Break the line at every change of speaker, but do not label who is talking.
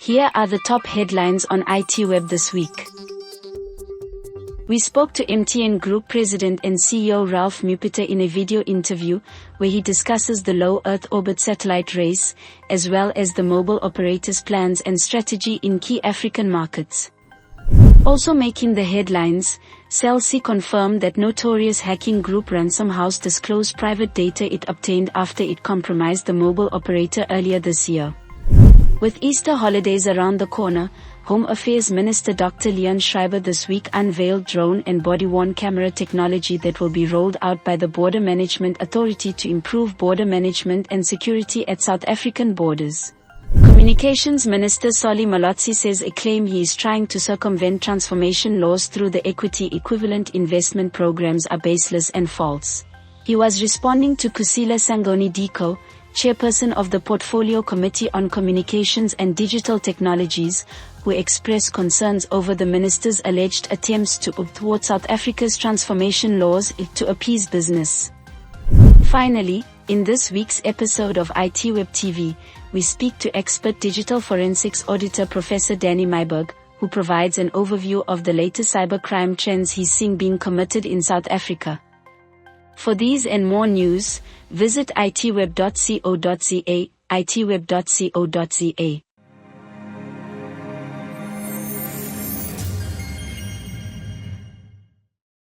Here are the top headlines on ITWeb this week. We spoke to MTN Group President and CEO Ralph Mupita in a video interview, where he discusses the low Earth orbit satellite race, as well as the mobile operators' plans and strategy in key African markets. Also making the headlines, Cell C confirmed that notorious hacking group Ransom House disclosed private data it obtained after it compromised the mobile operator earlier this year. With Easter holidays around the corner, Home Affairs Minister Dr Leon Schreiber this week unveiled drone and body-worn camera technology that will be rolled out by the Border Management Authority to improve border management and security at South African borders. Communications Minister Solly Malotsi says a claim he is trying to circumvent transformation laws through the equity equivalent investment programs are baseless and false. He was responding to Kusila Sangoni Diko, chairperson of the Portfolio Committee on Communications and Digital Technologies, who expressed concerns over the minister's alleged attempts to thwart South Africa's transformation laws to appease business. Finally, in this week's episode of ITWeb TV, we speak to expert digital forensics auditor Professor Danny Myburg, who provides an overview of the latest cybercrime trends he's seeing being committed in South Africa. For these and more news, visit itweb.co.za, itweb.co.za.